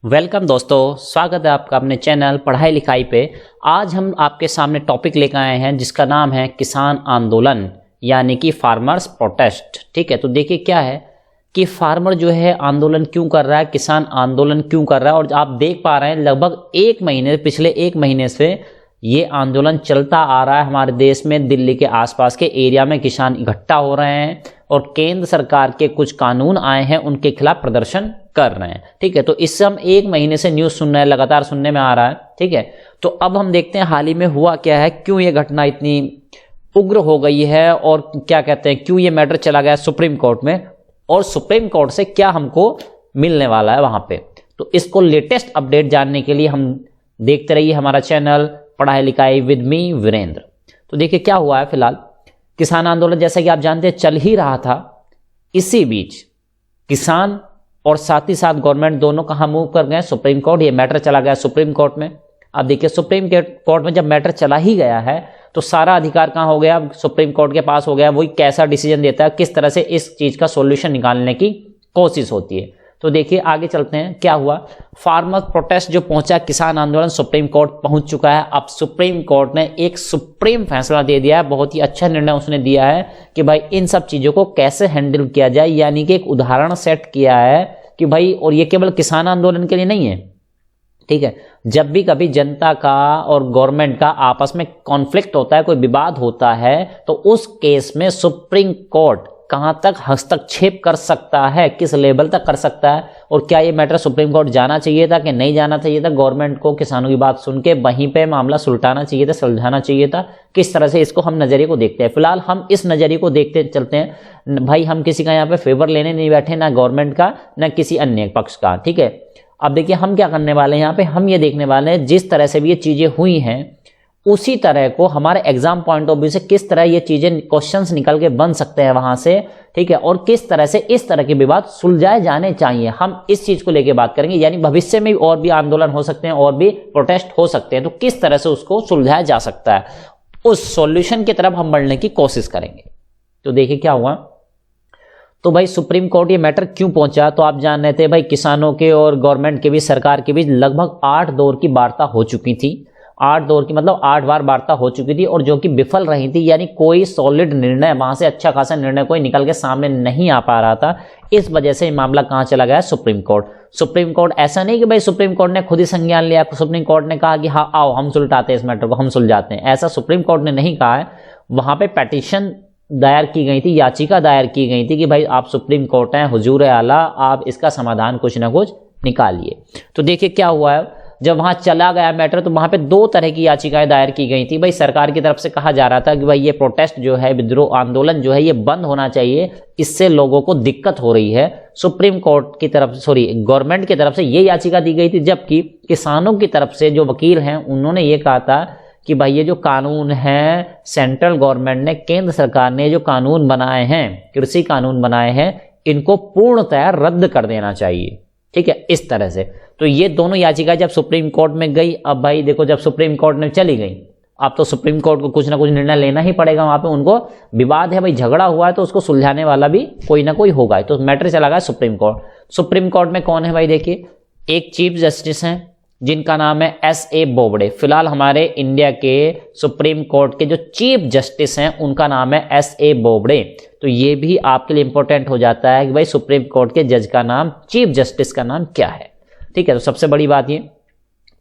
Welcome दोस्तों, स्वागत है आपका अपने चैनल पढ़ाई लिखाई पे। आज हम आपके सामने टॉपिक लेकर आए हैं जिसका नाम है किसान आंदोलन यानी कि फार्मर्स प्रोटेस्ट। ठीक है, तो देखिए क्या है कि फार्मर जो है आंदोलन क्यों कर रहा है, किसान आंदोलन क्यों कर रहा है। और आप देख पा रहे हैं लगभग पिछले एक महीने से ये आंदोलन चलता आ रहा है हमारे देश में। दिल्ली के आसपास के एरिया में किसान इकट्ठा हो रहे हैं और केंद्र सरकार के कुछ कानून आए हैं उनके खिलाफ प्रदर्शन कर रहे हैं। ठीक है, तो इससे हम एक महीने से न्यूज़ सुन रहे हैं, लगातार सुनने में आ रहा है। ठीक है, तो अब हम देखते हैं हाल ही में हुआ क्या है, क्यों ये घटना इतनी उग्र हो गई है और क्या कहते हैं क्यों ये मैटर चला गया सुप्रीम कोर्ट में और सुप्रीम कोर्ट से क्या हमको मिलने वाला है वहां पे। तो इसको लेटेस्ट अपडेट जानने के लिए हम देखते रहिए हमारा चैनल पढ़ाई लिखाई विद मी वीरेंद्र। तो देखिए क्या हुआ है, फिलहाल किसान आंदोलन जैसा कि आप जानते हैं चल ही रहा था। इसी बीच किसान और साथ ही साथ गवर्नमेंट दोनों कहां मूव कर गए, सुप्रीम कोर्ट। ये मैटर चला गया सुप्रीम कोर्ट में। अब देखिए सुप्रीम कोर्ट में जब मैटर चला ही गया है तो सारा अधिकार कहां हो गया, सुप्रीम कोर्ट के पास हो गया। वही कैसा डिसीजन देता है, किस तरह से इस चीज का सॉल्यूशन निकालने की कोशिश होती है। तो देखिए आगे चलते हैं क्या हुआ। फार्मर प्रोटेस्ट जो पहुंचा, किसान आंदोलन सुप्रीम कोर्ट पहुंच चुका है। अब सुप्रीम कोर्ट ने एक सुप्रीम फैसला दे दिया है, बहुत ही अच्छा निर्णय उसने दिया है कि भाई इन सब चीजों को कैसे हैंडल किया जाए। यानी कि एक उदाहरण सेट किया है कि भाई, और ये केवल किसान आंदोलन के लिए नहीं है। ठीक है, जब भी कभी जनता का और गवर्नमेंट का आपस में कॉन्फ्लिक्ट होता है, कोई विवाद होता है, तो उस केस में सुप्रीम कोर्ट कहां तक हस्तक्षेप कर सकता है, किस लेवल तक कर सकता है, और क्या ये मैटर सुप्रीम कोर्ट जाना चाहिए था कि नहीं जाना चाहिए था। गवर्नमेंट को किसानों की बात सुन के वहीं पे मामला सुलटाना चाहिए था, सुलझाना चाहिए था। किस तरह से इसको हम नजरिए को देखते हैं। फिलहाल हम इस नजरिए को देखते चलते हैं। भाई हम किसी का यहाँ पे फेवर लेने नहीं बैठे, ना गवर्नमेंट का ना किसी अन्य पक्ष का। ठीक है, अब देखिए हम क्या करने वाले हैं यहाँ पे, हम ये देखने वाले हैं जिस तरह से भी ये चीजें हुई हैं उसी तरह को हमारे एग्जाम पॉइंट ऑफ व्यू से किस तरह ये चीजें क्वेश्चंस निकल के बन सकते हैं वहां से। ठीक है, और किस तरह से इस तरह के विवाद सुलझाए जाने चाहिए, हम इस चीज को लेके बात करेंगे। यानी भविष्य में और भी आंदोलन हो सकते हैं और भी प्रोटेस्ट हो सकते हैं, तो किस तरह से उसको सुलझाया जा सकता है, उस सॉल्यूशन की तरफ हम बढ़ने की कोशिश करेंगे। तो देखिए क्या हुआ। तो भाई सुप्रीम कोर्ट ये मैटर क्यों पहुंचा, तो आप जान रहे थे भाई किसानों के और गवर्नमेंट के बीच, सरकार के बीच लगभग 8 दौर की वार्ता हो चुकी थी। 8 दौर की मतलब 8 बार वार्ता हो चुकी थी और जो कि विफल रही थी। यानी कोई सॉलिड निर्णय वहां से, अच्छा खासा निर्णय कोई निकल के सामने नहीं आ पा रहा था। इस वजह से मामला कहां चला गया, सुप्रीम कोर्ट। सुप्रीम कोर्ट ऐसा नहीं कि भाई सुप्रीम कोर्ट ने खुद ही संज्ञान लिया, सुप्रीम कोर्ट ने कहा कि हाँ आओ हम सुलझाते हैं इस मैटर को, हम सुलझाते हैं, ऐसा सुप्रीम कोर्ट ने नहीं कहा है। वहां पे पेटिशन दायर की गई थी, याचिका दायर की गई थी कि भाई आप सुप्रीम कोर्ट हैं, हुजूर आला, आप इसका समाधान कुछ ना कुछ निकालिए। तो देखिए क्या हुआ है, जब वहां चला गया मैटर तो वहां पे 2 तरह की याचिकाएं दायर की गई थी। भाई सरकार की तरफ से कहा जा रहा था कि भाई ये प्रोटेस्ट जो है, विद्रोह आंदोलन जो है, ये बंद होना चाहिए, इससे लोगों को दिक्कत हो रही है। सुप्रीम कोर्ट की तरफ, गवर्नमेंट की तरफ से ये याचिका दी गई थी। जबकि किसानों की तरफ से जो वकील हैं उन्होंने ये कहा था कि भाई ये जो कानून है, सेंट्रल गवर्नमेंट ने, केंद्र सरकार ने जो कानून बनाए हैं, कृषि कानून बनाए हैं, इनको पूर्णतः रद्द कर देना चाहिए। ठीक है, इस तरह से। तो ये दोनों याचिका जब सुप्रीम कोर्ट में गई, अब भाई देखो जब सुप्रीम कोर्ट में चली गई, अब तो सुप्रीम कोर्ट को कुछ ना कुछ निर्णय लेना ही पड़ेगा। वहां पे उनको विवाद है, भाई झगड़ा हुआ है तो उसको सुलझाने वाला भी कोई ना कोई होगा। तो मैटर चला गया सुप्रीम कोर्ट। सुप्रीम कोर्ट में कौन है भाई, देखिए एक चीफ जस्टिस हैं जिनका नाम है S.A. बोबडे। फिलहाल हमारे इंडिया के सुप्रीम कोर्ट के जो चीफ जस्टिस हैं उनका नाम है S.A. बोबडे। तो ये भी आपके लिए इंपॉर्टेंट हो जाता है कि भाई सुप्रीम कोर्ट के जज का नाम, चीफ जस्टिस का नाम क्या है। ठीक है, तो सबसे बड़ी बात ये।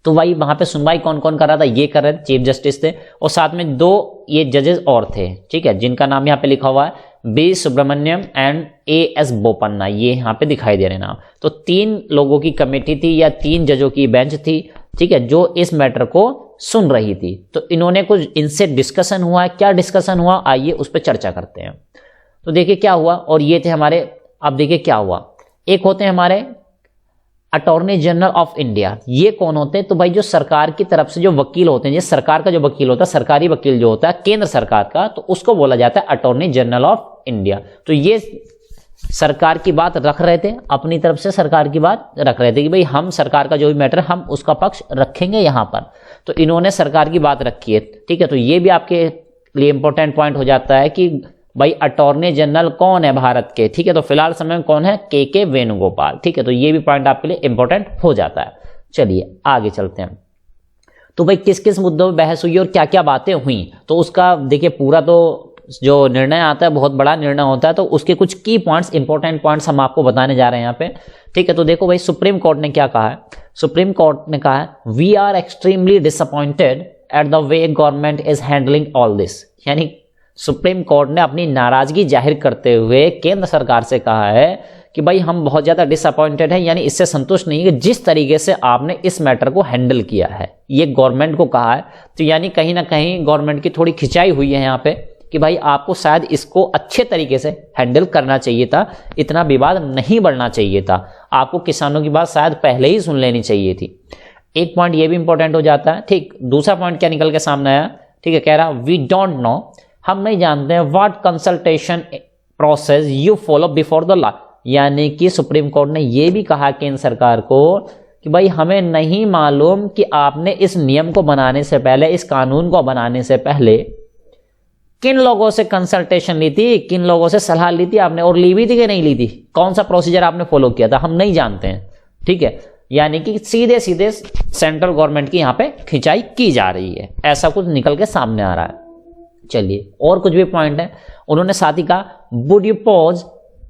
तो भाई वहां पे सुनवाई कौन कौन कर रहा था, ये कर रहे थे, चीफ जस्टिस थे और साथ में 2 ये जजेस और थे। ठीक है, जिनका नाम यहाँ पे लिखा हुआ है B Subramaniam and A.S. Bopanna, ये यहाँ पे दिखाई दे रहे नाम। तो 3 लोगों की कमेटी थी या 3 जजों की बेंच थी। ठीक है, जो इस मैटर को सुन रही थी। तो इन्होंने कुछ, इनसे डिस्कशन हुआ है। क्या डिस्कशन हुआ, आइए उस पर चर्चा करते हैं। तो देखिए क्या हुआ, और ये थे हमारे, अब देखिए क्या हुआ। एक होते हैं हमारे अटॉर्नी जनरल ऑफ इंडिया। ये कौन होते हैं, तो भाई जो सरकार की तरफ से जो वकील होते हैं, जैसे सरकार का जो वकील होता है, सरकारी वकील जो होता है केंद्र सरकार का, तो उसको बोला जाता है अटॉर्नी जनरल ऑफ इंडिया। तो ये सरकार की बात रख रहे थे, अपनी तरफ से सरकार की बात रख रहे थे कि भाई हम सरकार का जो भी मैटर, हम उसका पक्ष रखेंगे यहां पर। तो इन्होंने सरकार की बात रखी है। ठीक है, तो ये भी आपके लिए इंपॉर्टेंट पॉइंट हो जाता है कि भाई अटॉर्नी जनरल कौन है भारत के, ठीक है, तो फिलहाल समय में कौन है, के वेणुगोपाल, ठीक है, तो ये भी पॉइंट आपके लिए इंपॉर्टेंट हो जाता है। चलिए आगे चलते हैं। तो भाई किस किस मुद्दों पर बहस हुई और क्या क्या बातें हुई, तो उसका देखिए पूरा तो जो निर्णय आता है बहुत बड़ा निर्णय होता है, तो उसके कुछ की पॉइंट्स, इंपॉर्टेंट पॉइंट्स हम आपको बताने जा रहे हैं यहाँ पे, ठीक है। तो देखो भाई सुप्रीम कोर्ट ने क्या कहा है, सुप्रीम कोर्ट ने कहा है we are extremely disappointed at the way government is handling all this, यानी सुप्रीम कोर्ट ने अपनी नाराजगी जाहिर करते हुए केंद्र सरकार से कहा है कि भाई हम बहुत ज्यादा डिसअपॉइंटेड हैं, यानी इससे संतुष्ट नहीं है कि जिस तरीके से आपने इस मैटर को हैंडल किया है, ये गवर्नमेंट को कहा है। तो यानी कहीं ना कहीं गवर्नमेंट की थोड़ी खिंचाई हुई है यहाँ पे कि भाई आपको शायद इसको अच्छे तरीके से हैंडल करना चाहिए था, इतना विवाद नहीं बढ़ना चाहिए था, आपको किसानों की बात शायद पहले ही सुन लेनी चाहिए थी। एक पॉइंट ये भी इंपॉर्टेंट हो जाता है, ठीक। दूसरा पॉइंट क्या निकल के सामने आया, ठीक है, कह रहा वी डोंट नो, हम नहीं जानते हैं what consultation process you follow before the law, यानी कि सुप्रीम कोर्ट ने यह भी कहा केंद्र सरकार को कि भाई हमें नहीं मालूम कि आपने इस नियम को बनाने से पहले, इस कानून को बनाने से पहले किन लोगों से कंसल्टेशन ली थी, किन लोगों से सलाह ली थी आपने, और ली भी थी कि नहीं ली थी, कौन सा प्रोसीजर आपने फॉलो किया था, हम नहीं जानते हैं, ठीक है। यानी कि सीधे सीधे सेंट्रल गवर्नमेंट की यहां पे खिंचाई की जा रही है, ऐसा कुछ निकल के सामने आ रहा है। चलिए और कुछ भी पॉइंट है, उन्होंने साथ ही कहा would you pose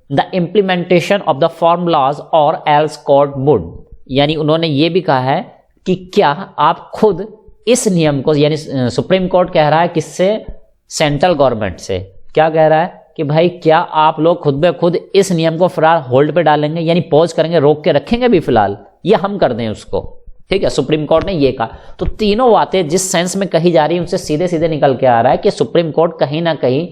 the implementation of the formulas और एल्स कोर्ट वुड, यानी उन्होंने ये भी कहा है कि क्या आप खुद इस नियम को, यानी सुप्रीम कोर्ट कह रहा है किससे, सेंट्रल गवर्नमेंट से, क्या कह रहा है कि भाई क्या आप लोग खुद बे खुद इस नियम को फिलहाल होल्ड पे डालेंगे, यानी पॉज करेंगे, रोक के रखेंगे भी फिलहाल, या हम कर दें उसको, ठीक है। सुप्रीम कोर्ट ने ये कहा। तो तीनों बातें जिस सेंस में कही जा रही है उनसे सीधे सीधे निकल के आ रहा है कि सुप्रीम कोर्ट कहीं ना कहीं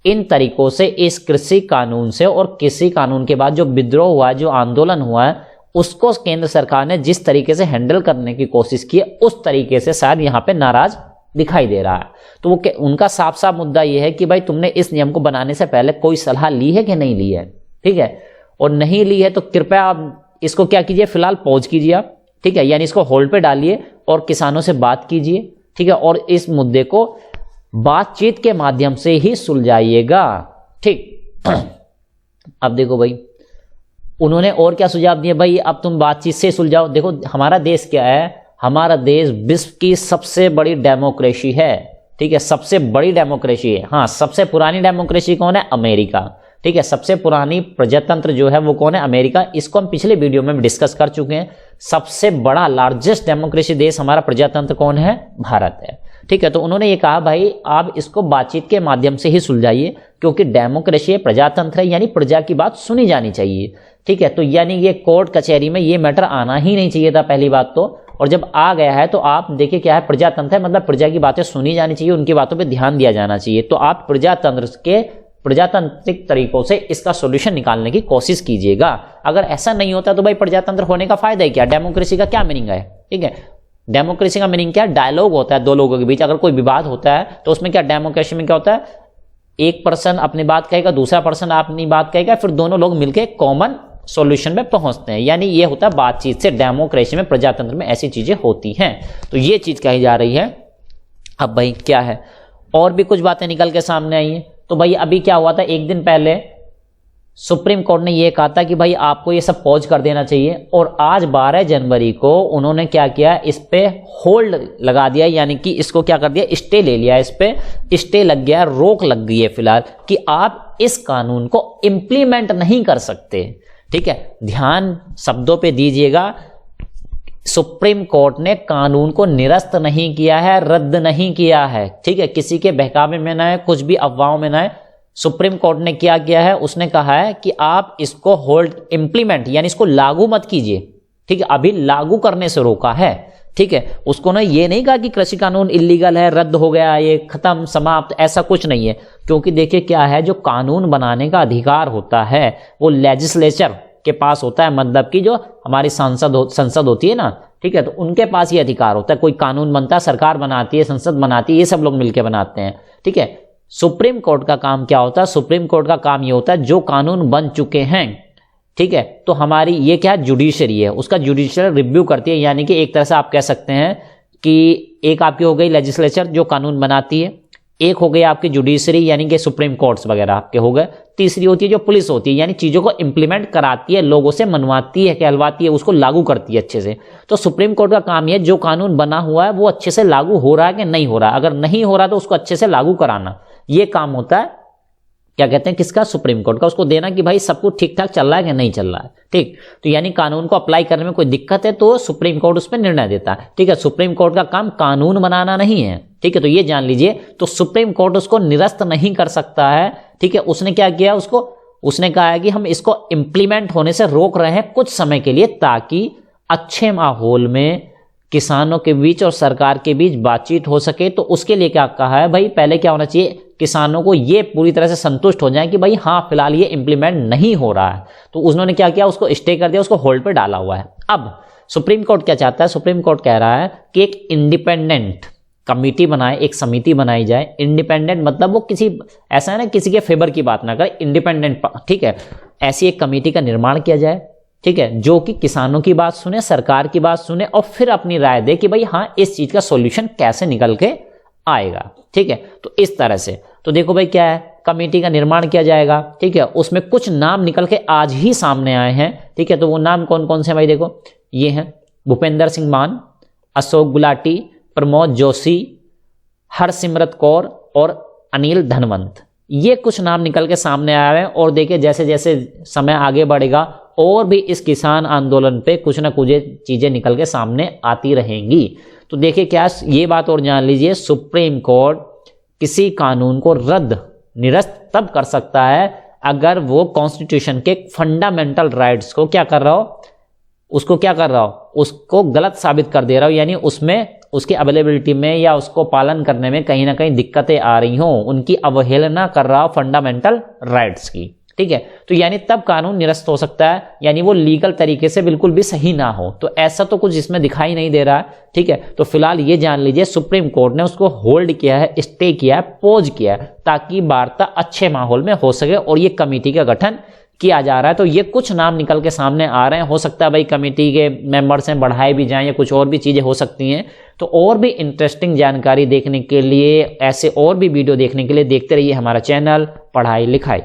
इन तरीकों से, इस कृषि कानून से और कृषि कानून के बाद जो विद्रोह हुआ है, जो आंदोलन हुआ है, उसको केंद्र सरकार ने जिस तरीके से हैंडल करने की कोशिश की है उस तरीके से शायद यहाँ पे नाराज दिखाई दे रहा है। तो वो उनका साफ साफ मुद्दा ये है कि भाई तुमने इस नियम को बनाने से पहले कोई सलाह ली है कि नहीं ली है, ठीक है, और नहीं ली है तो कृपया आप इसको क्या कीजिए, फिलहाल पॉज कीजिए आप, ठीक है, यानी इसको होल्ड पे डालिए और किसानों से बात कीजिए, ठीक है, और इस मुद्दे को बातचीत के माध्यम से ही सुलझाइएगा, ठीक। अब देखो भाई उन्होंने और क्या सुझाव दिए, भाई अब तुम बातचीत से सुलझाओ। देखो हमारा देश क्या है, हमारा देश विश्व की सबसे बड़ी डेमोक्रेसी है, ठीक है, सबसे बड़ी डेमोक्रेसी है। हाँ, सबसे पुरानी डेमोक्रेसी कौन है, अमेरिका, ठीक है, सबसे पुरानी प्रजातंत्र जो है वो कौन है, अमेरिका। इसको हम पिछले वीडियो में डिस्कस कर चुके हैं। सबसे बड़ा लार्जेस्ट डेमोक्रेसी देश हमारा प्रजातंत्र कौन है, भारत है, ठीक है। तो उन्होंने ये कहा भाई आप इसको बातचीत के माध्यम से ही सुलझाइए, क्योंकि डेमोक्रेसी प्रजातंत्र है, यानी प्रजा की बात सुनी जानी चाहिए, ठीक है। तो यानी ये कोर्ट कचहरी में ये मैटर आना ही नहीं चाहिए था, पहली बात तो, और जब आ गया है तो आप देखिए क्या है, प्रजातंत्र है, मतलब प्रजा की बातें सुनी जानी चाहिए, उनकी बातों पे ध्यान दिया जाना चाहिए। तो आप प्रजातांत्रिक तरीकों से इसका सॉल्यूशन निकालने की कोशिश कीजिएगा। अगर ऐसा नहीं होता तो भाई प्रजातंत्र होने का फायदा है क्या, डेमोक्रेसी का क्या मीनिंग है, ठीक है। डेमोक्रेसी का मीनिंग क्या है, डायलॉग होता है दो लोगों के बीच। अगर कोई विवाद होता है तो उसमें क्या, डेमोक्रेसी में क्या होता है, एक पर्सन अपनी बात कहेगा, दूसरा पर्सन अपनी बात कहेगा, फिर दोनों लोग मिलकर कॉमन सॉल्यूशन में पहुंचते हैं, यानी ये होता है बातचीत से। डेमोक्रेसी में, प्रजातंत्र में ऐसी चीजें होती हैं। तो ये चीज कही जा रही है। अब भाई क्या है, और भी कुछ बातें निकल के सामने आई हैं। तो भाई अभी क्या हुआ था, एक दिन पहले सुप्रीम कोर्ट ने यह कहा था कि भाई आपको ये सब पॉज कर देना चाहिए, और आज 12 जनवरी को उन्होंने क्या किया, इस पे होल्ड लगा दिया, यानी कि इसको क्या कर दिया, स्टे ले लिया, इस पे स्टे लग गया, रोक लग गई है फिलहाल कि आप इस कानून को इंप्लीमेंट नहीं कर सकते, ठीक है। ध्यान शब्दों पे दीजिएगा, सुप्रीम कोर्ट ने कानून को निरस्त नहीं किया है, रद्द नहीं किया है, ठीक है। किसी के बहकावे में ना है, कुछ भी अफवाहों में ना है। सुप्रीम कोर्ट ने क्या किया है, उसने कहा है कि आप इसको होल्ड, इंप्लीमेंट यानी इसको लागू मत कीजिए, ठीक है, अभी लागू करने से रोका है, ठीक है। उसको ना ये नहीं कहा कि कृषि कानून इलीगल है, रद्द हो गया, ये खत्म, समाप्त, ऐसा कुछ नहीं है। क्योंकि देखिए क्या है, जो कानून बनाने का अधिकार होता है वो लेजिस्लेचर के पास होता है, मतलब कि जो हमारी संसद होती है ना, ठीक है, तो उनके पास ये अधिकार होता है। कोई कानून बनता है, सरकार बनाती है, संसद बनाती है, ये सब लोग मिलकर बनाते हैं, ठीक है। सुप्रीम कोर्ट का काम क्या होता है, सुप्रीम कोर्ट का काम ये होता है जो कानून बन चुके हैं, ठीक है, तो हमारी ये क्या है, जुडिशरी है, उसका जुडिशियल रिव्यू करती है। यानी कि एक तरह से आप कह सकते हैं कि एक आपकी हो गई लेजिस्लेचर जो कानून बनाती है, एक हो गई आपकी जुडिशरी यानी कि सुप्रीम कोर्ट्स वगैरह आपके हो गए। तीसरी होती है जो पुलिस होती है, यानी चीज़ों को इंप्लीमेंट कराती है, लोगों से मनवाती है, कहलवाती है, उसको लागू करती है अच्छे से। तो सुप्रीम कोर्ट का काम ये जो कानून बना हुआ है वो अच्छे से लागू हो रहा है कि नहीं हो रहा है, अगर नहीं हो रहा तो उसको अच्छे से लागू कराना, ये काम होता है क्या कहते हैं किसका, सुप्रीम कोर्ट का। उसको देना कि भाई सब कुछ ठीक ठाक चल रहा है कि नहीं चल रहा है, ठीक। तो यानी कानून को अप्लाई करने में कोई दिक्कत है तो सुप्रीम कोर्ट उस पर निर्णय देता है, ठीक है। सुप्रीम कोर्ट का काम कानून बनाना नहीं है, ठीक है, तो ये जान लीजिए। तो सुप्रीम कोर्ट उसको निरस्त नहीं कर सकता है, ठीक है। उसने क्या किया, उसने कहा है कि हम इसको इंप्लीमेंट होने से रोक रहे हैं कुछ समय के लिए, ताकि अच्छे माहौल में किसानों के बीच और सरकार के बीच बातचीत हो सके। तो उसके लिए क्या कहा है भाई, पहले क्या होना चाहिए, किसानों को ये पूरी तरह से संतुष्ट हो जाए कि भाई हाँ फिलहाल ये इंप्लीमेंट नहीं हो रहा है, तो उन्होंने क्या किया, उसको स्टे कर दिया, उसको होल्ड पे डाला हुआ है। अब सुप्रीम कोर्ट क्या चाहता है, सुप्रीम कोर्ट कह रहा है कि एक इंडिपेंडेंट कमिटी बनाए, एक समिति बनाई जाए। इंडिपेंडेंट मतलब वो किसी, ऐसा है ना किसी के फेवर की बात ना करे, इंडिपेंडेंट, ठीक है। ऐसी एक कमेटी का निर्माण किया जाए, ठीक है, जो कि किसानों की बात सुने, सरकार की बात सुने और फिर अपनी राय दे कि भाई हाँ इस चीज का सॉल्यूशन कैसे निकल के आएगा, ठीक है। तो इस तरह से तो देखो भाई क्या है, कमेटी का निर्माण किया जाएगा, ठीक है। उसमें कुछ नाम निकल के आज ही सामने आए हैं, ठीक है। तो वो नाम कौन कौन से भाई, देखो ये हैं भूपेंद्र सिंह मान, अशोक गुलाटी, प्रमोद जोशी, हरसिमरत कौर और अनिल धनवंत। ये कुछ नाम निकल के सामने आए हैं। और देखिए जैसे जैसे समय आगे बढ़ेगा और भी इस किसान आंदोलन पे कुछ ना कुछ चीजें निकल के सामने आती रहेंगी। तो देखिए क्या ये बात और जान लीजिए, सुप्रीम कोर्ट किसी कानून को रद्द निरस्त तब कर सकता है अगर वो कॉन्स्टिट्यूशन के फंडामेंटल राइट्स को क्या कर रहा हो, उसको क्या कर रहा हो, उसको गलत साबित कर दे रहा हो, यानी उसमें उसकी अवेलेबिलिटी में या उसको पालन करने में कहीं ना कहीं दिक्कतें आ रही हों, उनकी अवहेलना कर रहा हो फंडामेंटल राइट्स की, ठीक है। तो यानी तब कानून निरस्त हो सकता है, यानी वो लीगल तरीके से बिल्कुल भी सही ना हो। तो ऐसा तो कुछ इसमें दिखाई नहीं दे रहा है, ठीक है। तो फिलहाल ये जान लीजिए सुप्रीम कोर्ट ने उसको होल्ड किया है, स्टे किया है, पोज किया है, ताकि वार्ता अच्छे माहौल में हो सके और ये कमेटी का गठन किया जा रहा है। तो ये कुछ नाम निकल के सामने आ रहे हैं, हो सकता है भाई कमेटी के मेंबर्स हैं बढ़ाए भी जाएं या कुछ और भी चीजें हो सकती हैं। तो और भी इंटरेस्टिंग जानकारी देखने के लिए, ऐसे और भी वीडियो देखने के लिए देखते रहिए हमारा चैनल पढ़ाई लिखाई।